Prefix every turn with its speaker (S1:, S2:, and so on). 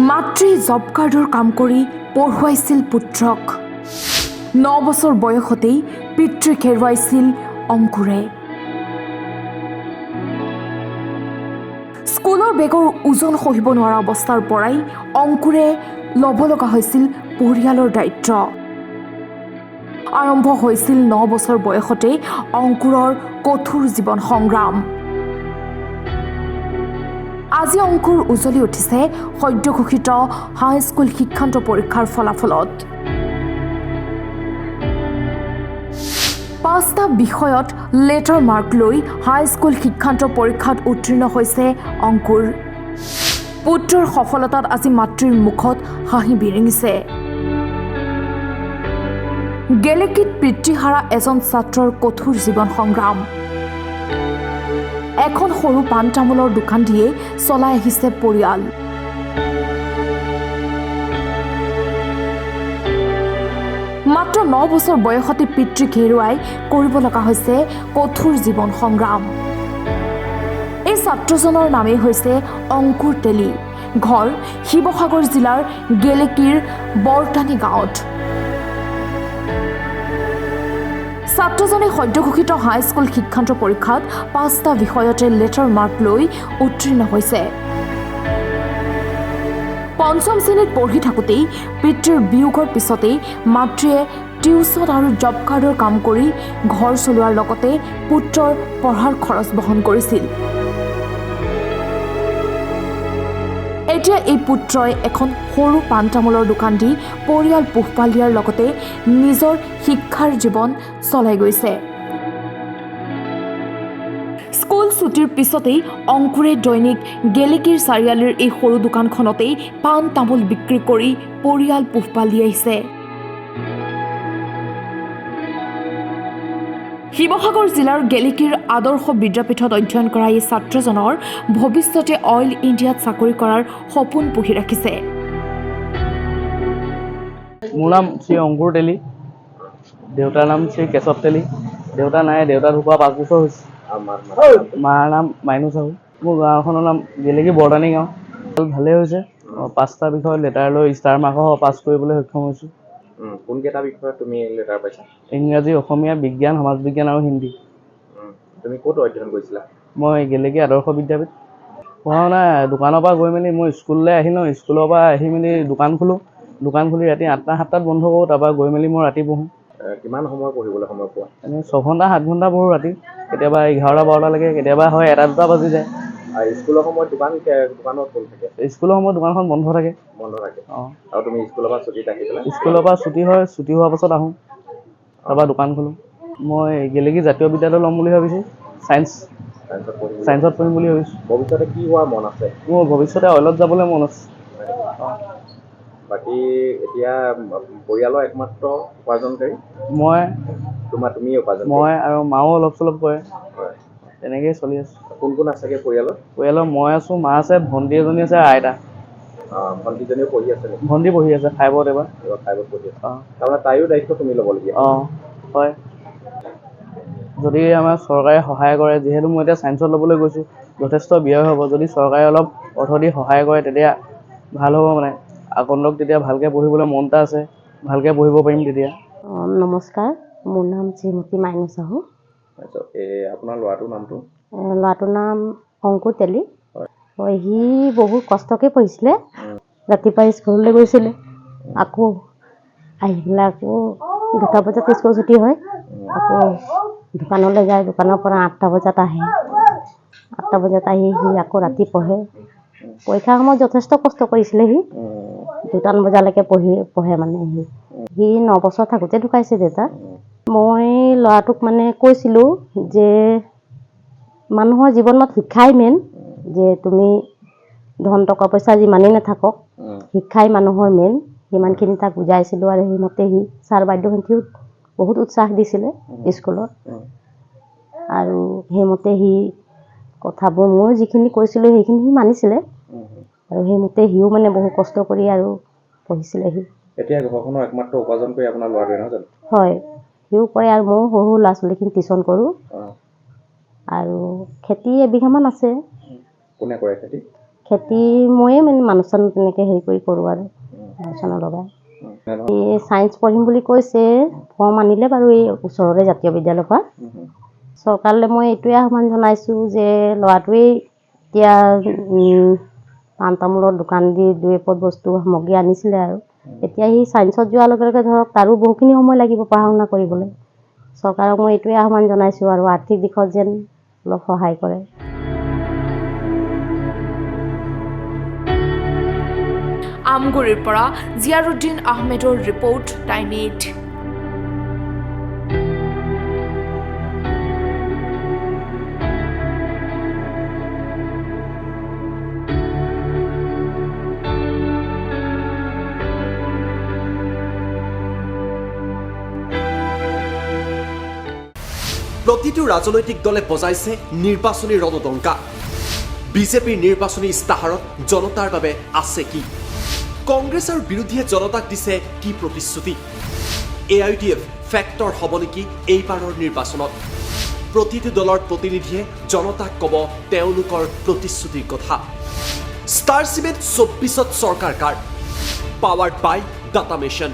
S1: মাতৃ জব কাৰ্ডৰ কাম কৰি পঢ়ুৱাইছিল পুত্ৰক। 9 বছৰ বয়সতেই পিতৃক হেৰুৱাইছিল অংকুৰে। স্কুলৰ বেগৰ ওজন সহিব নোৱাৰা অৱস্থাৰ পৰাই অংকুৰে ল'ব লগা হৈছিল পৰিয়ালৰ দায়িত্ব। আৰম্ভ হৈছিল 9 বছৰ বয়সতে অংকুৰৰ কঠোৰ জীৱন সংগ্ৰাম। আজি অংকুৰ উজলি উঠিছে সদ্য ঘোষিত হাইস্কুল শিক্ষান্ত পৰীক্ষাৰ ফলাফলত। 5টা বিষয়ত লেটাৰ মাৰ্ক লৈ হাইস্কুল শিক্ষান্ত পৰীক্ষাত উত্তীৰ্ণ হৈছে অংকুৰ। পুত্ৰৰ সফলতাত আজি মাতৃৰ মুখত হাঁহি বিৰিঙিছে। গেলেকীত পিতৃহাৰা এজন ছাত্ৰৰ কঠোৰ জীৱন সংগ্ৰাম। এখন সৰু পাণ তামোলৰ দোকান দিয়ে চলাই আহিছে পৰিয়াল। মাত্ৰ 9 বছৰ বয়সতে পিতৃক হেৰুৱাই কৰিব লগা হৈছে কঠোৰ জীৱন সংগ্ৰাম। এই ছাত্ৰজনৰ নামেই হৈছে অংকুৰ তেলী। ঘৰ শিৱসাগৰ জিলাৰ গেলেকীৰ বৰটানী গাঁৱত। ছাত্ৰজনে সদ্য ঘোষিত হাইস্কুল শিক্ষান্ত পৰীক্ষাত 5টা বিষয়তে লেটাৰ মাৰ্ক লৈ উত্তীৰ্ণ হৈছে। 5ম শ্ৰেণীত পঢ়ি থাকোঁতেই পিতৃৰ বিয়োগৰ পিছতেই মাতৃয়ে টিউচন আৰু জব কাৰ্ডৰ কাম কৰি ঘৰ চলোৱাৰ লগতে পুত্ৰৰ পঢ়াৰ খৰচ বহন কৰিছিল। এতিয়া এই পুত্ৰই এখন সৰু পাণ তামোলৰ দোকান দি পৰিয়াল পোহপাল দিয়াৰ লগতে নিজৰ শিক্ষাৰ জীৱন চলাই গৈছে। স্কুল ছুটিৰ পিছতেই অংকুৰে দৈনিক গেলেকীৰ চাৰিআলিৰ এই সৰু দোকানখনতেই পাণ তামোল বিক্ৰী কৰি পৰিয়াল পোহপাল দি আহিছে। শিৱসাগৰ জিলাৰ গেলেকীৰ আদৰ্শ বিদ্যাপীঠত অধ্যয়ন কৰা এই ছাত্ৰজনৰ ভৱিষ্যতে অইল ইণ্ডিয়াত চাকৰি কৰাৰ সপোন পুহি ৰাখিছে।
S2: মোৰ নাম শ্ৰী অংকুৰ তেলী, দেউতাৰ নাম শ্ৰী কেশৱ তেলী। দেউতা নাই, দেউতা ঢুকুৱা 5 বছৰ হৈছে। মাৰ নাম মাইনু চাহু। মোৰ গাঁওখনৰ নাম গেলেকী বৰটানী গাঁও। ভালেই হৈছে। 5টা বিষয়ত লেটাৰ লৈ ষ্টাৰ মাৰ্কসহ পাছ কৰিবলৈ সক্ষম হৈছোঁ।
S3: কোনকেইটা বিষয়ত তুমি লেটাৰ পাইছা?
S2: ইংৰাজী, অসমীয়া, বিজ্ঞান, সমাজ বিজ্ঞান আৰু হিন্দী।
S3: তুমি ক'ত অধ্যয়ন কৰিছিলা?
S2: মই গেলেকী আদৰ্শ বিদ্যাপীঠ। পঢ়া শুনা দোকানৰ পৰা গৈ মেলি মই স্কুললৈ আহি লওঁ। স্কুলৰ পৰা আহি মেলি দোকান খোলোঁ। দোকান খুলি ৰাতি 8টা 7টাত বন্ধ কৰোঁ। তাৰপৰা গৈ মেলি মই ৰাতি পঢ়োঁ।
S3: কিমান সময় পঢ়িবলৈ সময় পোৱা?
S2: এনেই 6 ঘণ্টা 7 ঘণ্টা পঢ়োঁ ৰাতি। কেতিয়াবা 11টা 12টালৈকে, কেতিয়াবা হয় 1টা 2টা বাজি যায়।
S3: আৰু স্কুলৰ সময়ত দোকানত কোন থাকে?
S2: স্কুলৰ সময়ত দোকানখন বন্ধ থাকে।
S3: বন্ধ থাকে।
S2: অঁ।
S3: আৰু তুমি স্কুলৰ পৰা ছুটীত আহি পেলাই?
S2: স্কুলৰ পৰা ছুটী হয়, ছুটী হোৱাৰ পাছত আহোঁ। তাৰপৰা দোকান খোলোঁ। মই গেলেকী জাতীয় বিদ্যালয় ল'ম বুলি ভাবিছোঁ। ছায়েন্সত পঢ়িম বুলি ভাবিছোঁ।
S3: ভৱিষ্যতে কি হোৱাৰ মন আছে?
S2: মোৰ ভৱিষ্যতে অইলত যাবলৈ মন আছে।
S3: বাকী এতিয়া পৰিয়ালৰ একমাত্ৰ উপাৰ্জনকাৰী? তুমি উপাৰ্জন?
S2: মই আৰু মাও অলপ চলপ কৰে।
S3: হয়।
S2: তেনেকেই চলি আছোঁ।
S3: কোন কোন আছেগে পৰিয়ালত?
S2: পৰিয়ালৰ মই আছোঁ, মা আছে, ভণ্টি এজনী আছে, আইতা।
S3: ভণ্টিজনীও পঢ়ি আছে নেকি?
S2: ভণ্টি পঢ়ি আছে 5ত এবাৰ।
S3: 5ত পঢ়ি আছে।
S2: অঁ।
S3: তাৰমানে তাইৰো দায়িত্ব তুমি ল'বলগীয়া?
S2: অঁ, হয়। যদি আমাৰ চৰকাৰে সহায় কৰে, যিহেতু মই এতিয়া ছায়েন্সত ল'বলৈ গৈছোঁ, যথেষ্ট ব্যয় হ'ব। যদি চৰকাৰে অলপ অৰ্থ দি সহায় কৰে তেতিয়া ভাল হ'ব। মানে আগন্তক তেতিয়া ভালকৈ পঢ়িবলৈ মন এটা আছে, ভালকৈ পঢ়িব পাৰিম তেতিয়া।
S4: নমস্কাৰ, মোৰ নাম শ্ৰীমতী মাইনু চাহু।
S3: আপোনাৰ ল'ৰাটোৰ নামটো?
S4: ল'ৰাটোৰ নাম অংকুৰ তেলী।
S3: হয়।
S4: সি বহুত কষ্টকৈ পঢ়িছিলে। ৰাতিপুৱা স্কুললৈ গৈছিলে, আকৌ আহি পেলাই আকৌ 2টা বজাত স্কুল ছুটী হয়। আকৌ দোকানলৈ যায়, দোকানৰ পৰা 8টা বজাত আহে। 8টা বজাত আহি সি আকৌ ৰাতি পঢ়ে। পৰীক্ষাৰ সময়ত যথেষ্ট কষ্ট কৰিছিলে সি। 2টা বজালৈকে পঢ়ে মানে সি 9 বছৰ থাকোঁতে ঢুকাইছে দেউতা। মই ল'ৰাটোক মানে কৈছিলোঁ যে মানুহৰ জীৱনত শিক্ষাই মেইন। যে তুমি ধন টকা পইচা যিমানেই নাথাকক, শিক্ষাই মানুহৰ মেইন। সিমানখিনি তাক বুজাইছিলোঁ আৰু সেইমতে সি ছাৰ বাইদেউহঁতেও বহুত উৎসাহ দিছিলে স্কুলত। আৰু সেইমতে সি কথাবোৰ মই যিখিনি কৈছিলোঁ সেইখিনি সি মানিছিলে। আৰু সেইমতে সিও মানে বহু কষ্ট কৰি আৰু পঢ়িছিলে সি।
S3: এতিয়া ঘৰখনৰ একমাত্ৰ উপাৰ্জন কৰি আপোনাৰ ল'ৰাটোৱে, নহয় জানো?
S4: হয়, সিও কৰে আৰু ময়ো সৰু ল'ৰা ছোৱালীখিনি টিউচন কৰোঁ। আৰু খেতি এবিঘামান আছে।
S3: কোনে কৰে খেতি?
S4: খেতি ময়ে মানে মানুহ চানুহ তেনেকৈ হেৰি কৰি কৰোঁ আৰু মানুহ চানুহ লগাই এই ছায়েন্স পঢ়িম বুলি কৈছে ফৰ্ম আনিলে বাৰু এই ওচৰৰে জাতীয় বিদ্যালয়ৰ পৰা চৰকাৰলৈ মই এইটোৱে আহ্বান জনাইছোঁ যে ল'ৰাটোৱেই এতিয়া পাণ তামোলৰ দোকান দি দুই এপদ বস্তু সামগ্ৰী আনিছিলে আৰু এতিয়া সি ছায়েন্সত যোৱাৰ লগে লগে ধৰক তাৰো বহুখিনি সময় লাগিব পঢ়া শুনা কৰিবলৈ চৰকাৰক মই এইটোৱে আহ্বান জনাইছোঁ আৰু আৰ্থিক দিশত যেন অলপ সহায় কৰে
S1: আমগুৰিৰ পৰা জিয়াৰুদ্দিন আহমেদৰ ৰিপৰ্ট টাইম 8।
S5: প্ৰতিটো ৰাজনৈতিক দলে বজাইছে নিৰ্বাচনী ৰণদংকা বিজেপিৰ নিৰ্বাচনী ইস্তাহাৰত জনতাৰ বাবে আছে কি কংগ্ৰেছ আৰু বিৰোধীয়ে জনতাক দিছে কি প্ৰতিশ্ৰুতি AIUDF ফেক্টৰ হ'ব নেকি এইবাৰৰ নিৰ্বাচনত প্ৰতিটো দলৰ প্ৰতিনিধিয়ে জনতাক ক'ব তেওঁলোকৰ প্ৰতিশ্ৰুতিৰ কথা ষ্টাৰ চিমেণ্ট 24ত চৰকাৰ কাৰ পাৱাৰ্ড বাই ডাটা মিছন